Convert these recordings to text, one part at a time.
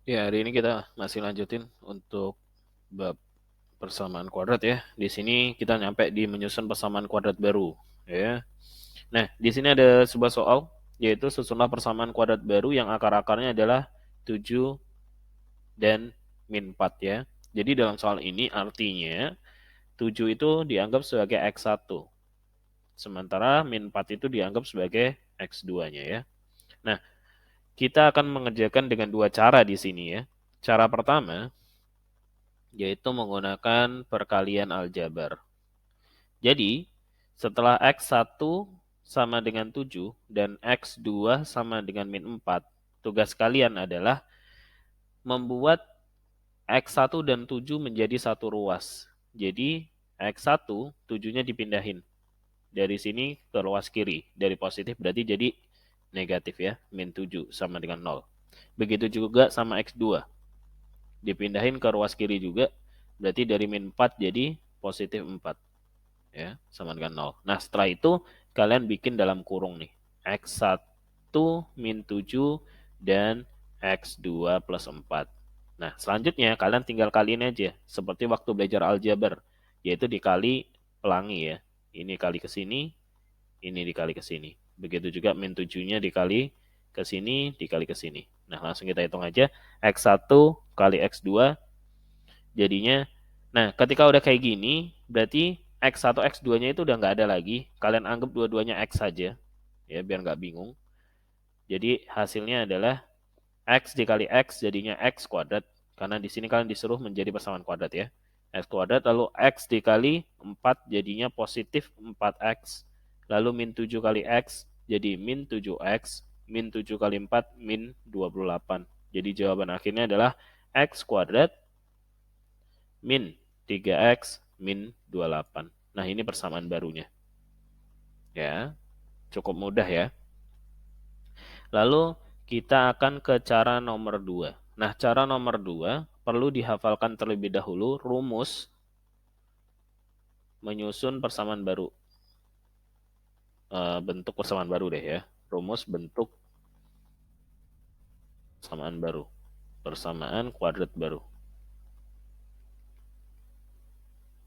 Ya, hari ini kita masih lanjutin untuk bab persamaan kuadrat ya. Di sini kita nyampe di menyusun persamaan kuadrat baru, ya. Nah, di sini ada sebuah soal, yaitu susunlah persamaan kuadrat baru yang akar-akarnya adalah 7 dan min 4 ya. Jadi dalam soal ini artinya 7 itu dianggap sebagai X1, sementara min 4 itu dianggap sebagai X2-nya ya. Nah, kita akan mengerjakan dengan dua cara di sini ya. Cara pertama, yaitu menggunakan perkalian aljabar. Jadi, setelah X1 sama dengan 7 dan X2 sama dengan min 4, tugas kalian adalah membuat X1 dan 7 menjadi satu ruas. Jadi, X1, 7-nya dipindahin. Dari sini ke ruas kiri. Dari positif berarti jadi negatif ya, min 7 sama dengan 0. Begitu juga sama X2. Dipindahin ke ruas kiri juga, berarti dari min 4 jadi positif 4. Ya, sama dengan 0. Nah, setelah itu kalian bikin dalam kurung nih. X1 min 7 dan X2 plus 4. Nah, selanjutnya kalian tinggal kaliin aja. Seperti waktu belajar aljabar. Yaitu dikali pelangi ya. Ini kali ke sini, ini dikali ke sini. Begitu juga min 7-nya dikali ke sini, dikali ke sini. Nah, langsung kita hitung aja. X1 kali X2 jadinya, nah ketika udah kayak gini, berarti X1, X2-nya itu udah nggak ada lagi. Kalian anggap dua-duanya X saja, ya biar nggak bingung. Jadi hasilnya adalah X dikali X jadinya X kuadrat. Karena di sini kalian disuruh menjadi persamaan kuadrat ya. X kuadrat, lalu X dikali 4 jadinya positif 4X. Lalu min 7 kali X jadi min 7X. Min 7 kali 4 min 28. Jadi jawaban akhirnya adalah X kuadrat min 3X min 28. Nah, ini persamaan barunya. Ya, cukup mudah ya. Lalu kita akan ke cara nomor 2. Nah, cara nomor 2 perlu dihafalkan terlebih dahulu rumus menyusun persamaan baru. Bentuk persamaan baru deh ya. Rumus bentuk persamaan baru. Persamaan kuadrat baru.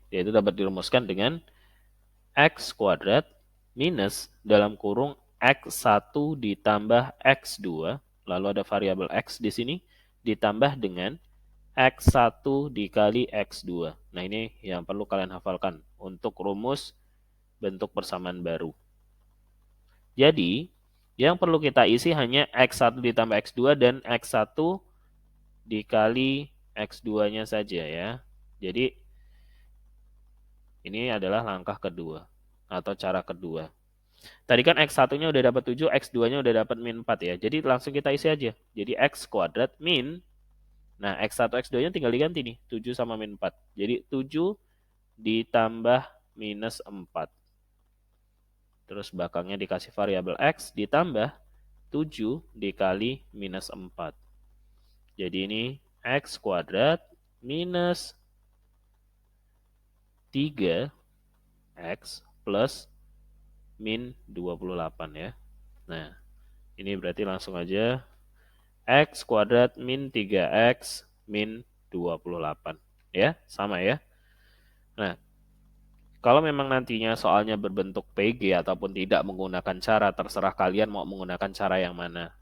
Yaitu dapat dirumuskan dengan X kuadrat minus dalam kurung X1 ditambah X2, lalu ada variabel X di sini, ditambah dengan X1 dikali X2. Nah, ini yang perlu kalian hafalkan untuk rumus bentuk persamaan baru. Jadi, yang perlu kita isi hanya X1 ditambah X2 dan X1 dikali X2-nya saja ya. Jadi, ini adalah langkah kedua atau cara kedua. Tadi kan X1-nya udah dapat 7, X2-nya udah dapat min 4 ya. Jadi langsung kita isi aja. Jadi X kuadrat min, nah X1, X2-nya tinggal diganti nih. 7 sama min 4. Jadi 7 ditambah minus 4. Terus belakangnya dikasih variabel X ditambah 7 dikali minus 4. Jadi ini X kuadrat minus 3X plus min 28 ya. Nah, ini berarti langsung aja X kuadrat min 3X min 28. Ya, sama ya. Nah, kalau memang nantinya soalnya berbentuk PG ataupun tidak menggunakan cara, terserah kalian mau menggunakan cara yang mana.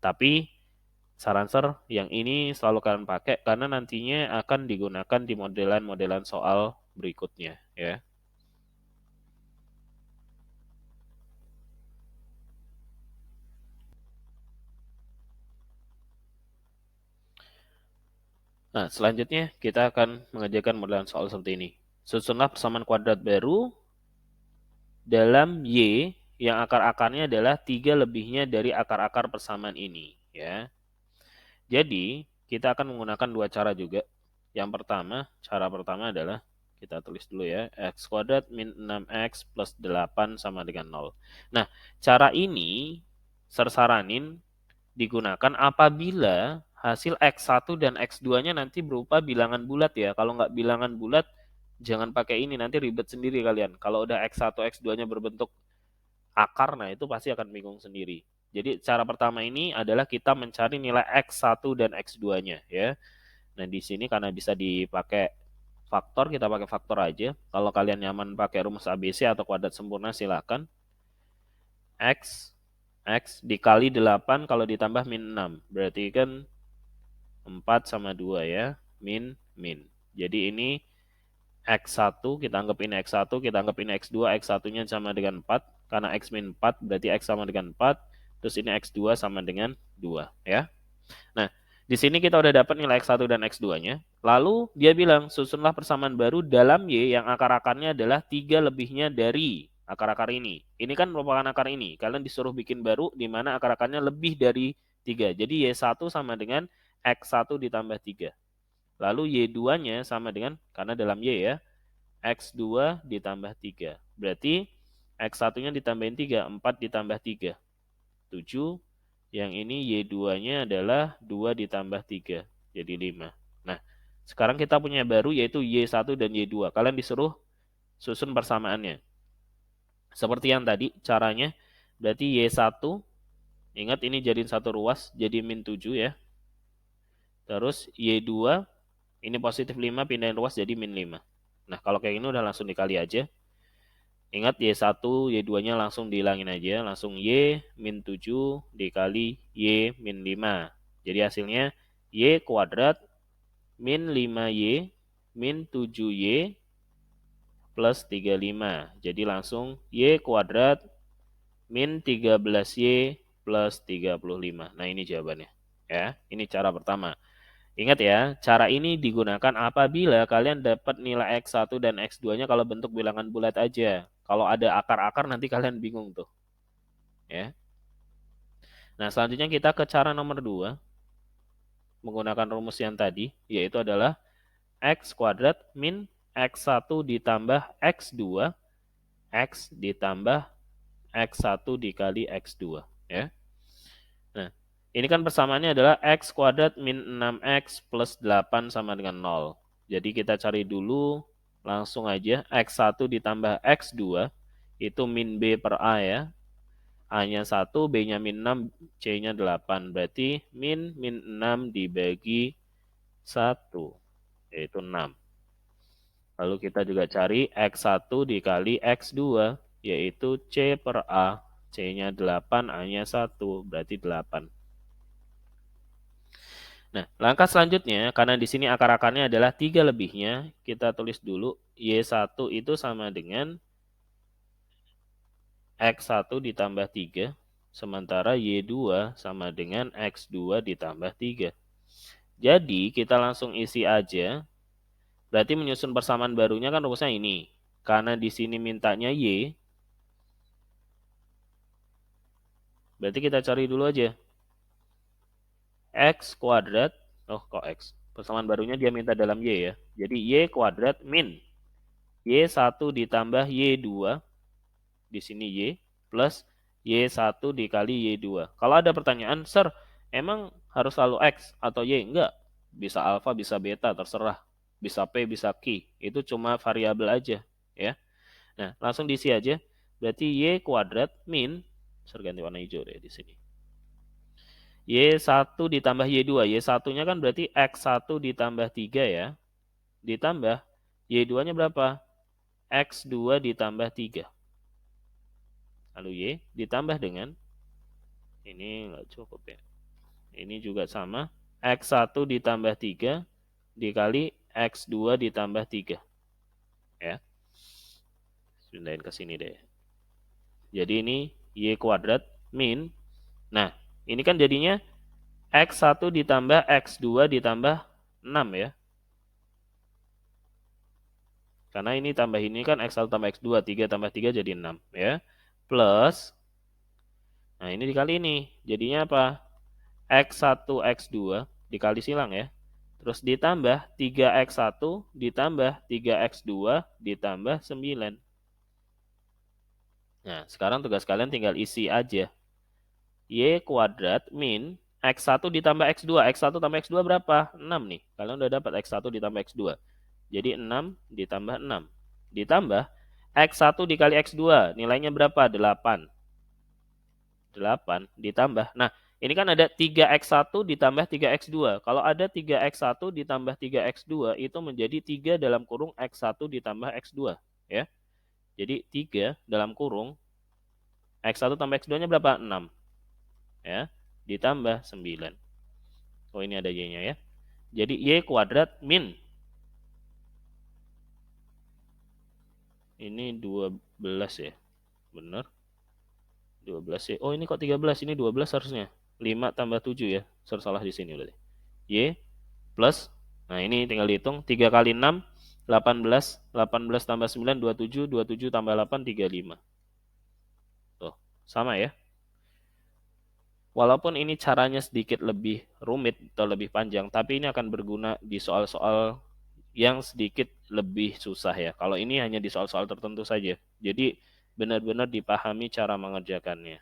Tapi, saran yang ini selalu kalian pakai karena nantinya akan digunakan di modelan-modelan soal berikutnya. Ya. Nah, selanjutnya kita akan mengerjakan modelan soal seperti ini. Susunlah persamaan kuadrat baru dalam Y yang akar-akarnya adalah 3 lebihnya dari akar-akar persamaan ini. Ya. Jadi, kita akan menggunakan dua cara juga. Yang pertama, cara pertama adalah, kita tulis dulu ya, X kuadrat min 6X plus 8 sama dengan 0. Nah, cara ini saranin digunakan apabila hasil X1 dan X2-nya nanti berupa bilangan bulat ya. Kalau nggak bilangan bulat, jangan pakai ini, nanti ribet sendiri kalian. Kalau udah X1, X2-nya berbentuk akar, nah itu pasti akan bingung sendiri. Jadi cara pertama ini adalah kita mencari nilai X1 dan X2-nya ya. Nah, di sini karena bisa dipakai faktor, kita pakai faktor aja. Kalau kalian nyaman pakai rumus ABC atau kuadrat sempurna silakan. X dikali 8 kalau ditambah min 6. Berarti kan 4 sama 2 ya. Min. Jadi ini X1, kita anggap ini X1, kita anggap ini X2, X1-nya sama dengan 4, karena X min 4, berarti X sama dengan 4, terus ini X2 sama dengan 2, ya. Nah, di sini kita udah dapat nilai X1 dan X2-nya, lalu dia bilang, susunlah persamaan baru dalam Y yang akar-akarnya adalah 3 lebihnya dari akar-akar ini. Ini kan merupakan akar ini, kalian disuruh bikin baru di mana akar-akarnya lebih dari 3, jadi Y1 sama dengan X1 ditambah 3. Lalu Y2-nya sama dengan, karena dalam Y ya, X2 ditambah 3. Berarti X1-nya ditambahin 3, 4 ditambah 3. 7. Yang ini Y2-nya adalah 2 ditambah 3, jadi 5. Nah, sekarang kita punya baru yaitu Y1 dan Y2. Kalian disuruh susun persamaannya. Seperti yang tadi, caranya, berarti Y1, ingat ini jadiin satu ruas, jadi min 7 ya. Terus Y2, ini positif 5 pindahin ruas jadi min 5. Nah, kalau kayak ini udah langsung dikali aja. Ingat Y1, Y2-nya langsung dihilangin aja. Langsung Y min 7 dikali Y min 5. Jadi hasilnya Y kuadrat min 5Y min 7Y plus 35. Jadi langsung Y kuadrat min 13Y plus 35. Nah, ini jawabannya. Ya, ini cara pertama. Ingat ya, cara ini digunakan apabila kalian dapat nilai X1 dan X2-nya kalau bentuk bilangan bulat aja. Kalau ada akar-akar nanti kalian bingung tuh. Ya. Nah, selanjutnya kita ke cara nomor 2. Menggunakan rumus yang tadi, yaitu adalah X kuadrat min X1 ditambah X2, X ditambah X1 dikali X2. Ya. Nah, ini kan persamaannya adalah X kuadrat min 6X plus 8 sama dengan 0. Jadi kita cari dulu langsung aja X1 ditambah X2 itu min B per A ya. A-nya 1, B-nya min 6, C-nya 8. Berarti min 6 dibagi 1 yaitu 6. Lalu kita juga cari X1 dikali X2 yaitu C per A. C-nya 8, A-nya 1 berarti 8. Nah, langkah selanjutnya, karena di sini akar-akarnya adalah 3 lebihnya, kita tulis dulu Y1 itu sama dengan X1 ditambah 3, sementara Y2 sama dengan X2 ditambah 3. Jadi, kita langsung isi aja, berarti menyusun persamaan barunya kan rumusnya ini. Karena di sini mintanya Y, berarti kita cari dulu aja. X kuadrat, oh kok X? Persamaan barunya dia minta dalam Y ya. Jadi Y kuadrat min Y1 ditambah Y2, di sini Y, plus Y1 dikali Y2. Kalau ada pertanyaan, Sir, emang harus selalu X atau Y? Enggak, bisa alfa, bisa beta, terserah. Bisa P, bisa Q, itu cuma variabel aja. Ya. Nah, langsung diisi aja. Berarti Y kuadrat min, Sir ganti warna hijau deh di sini. Y1 ditambah Y2. Y1-nya kan berarti X1 ditambah 3 ya. Ditambah Y2-nya berapa? X2 ditambah 3. Lalu Y ditambah dengan, ini nggak cukup ya. Ini juga sama. X1 ditambah 3 dikali X2 ditambah 3. Ya. Pindahin ke sini deh. Jadi ini Y kuadrat min. Nah, ini kan jadinya X1 ditambah X2 ditambah 6 ya. Karena ini tambah ini kan X1 tambah X2, 3 tambah 3 jadi 6 ya. Plus, nah ini dikali ini. Jadinya apa? X1, X2 dikali silang ya. Terus ditambah 3X1 ditambah 3X2 ditambah 9. Nah, sekarang tugas kalian tinggal isi aja. Y kuadrat min X1 ditambah X2. X1 tambah X2 berapa? 6 nih. Kalian udah dapat X1 ditambah X2. Jadi 6 ditambah 6. Ditambah X1 dikali X2. Nilainya berapa? 8. 8 ditambah. Nah, ini kan ada 3x1 ditambah 3x2. Kalau ada 3x1 ditambah 3x2 itu menjadi 3 dalam kurung x1 ditambah x2. Ya. Jadi 3 dalam kurung x1 tambah x2-nya berapa? 6. Ya. Ditambah 9. Oh, ini ada y-nya ya. Jadi y kuadrat min. Ini 12 ya. Benar. 12 ya. Oh, ini kok 13? Ini 12 harusnya. 5 tambah 7 ya. Salah di sini berarti. Y plus, nah ini tinggal dihitung, 3 kali 6, 18, 18 tambah 9, 27, 27 tambah 8, 35. Tuh, sama ya. Walaupun ini caranya sedikit lebih rumit atau lebih panjang, tapi ini akan berguna di soal-soal yang sedikit lebih susah ya. Kalau ini hanya di soal-soal tertentu saja. Jadi benar-benar dipahami cara mengerjakannya.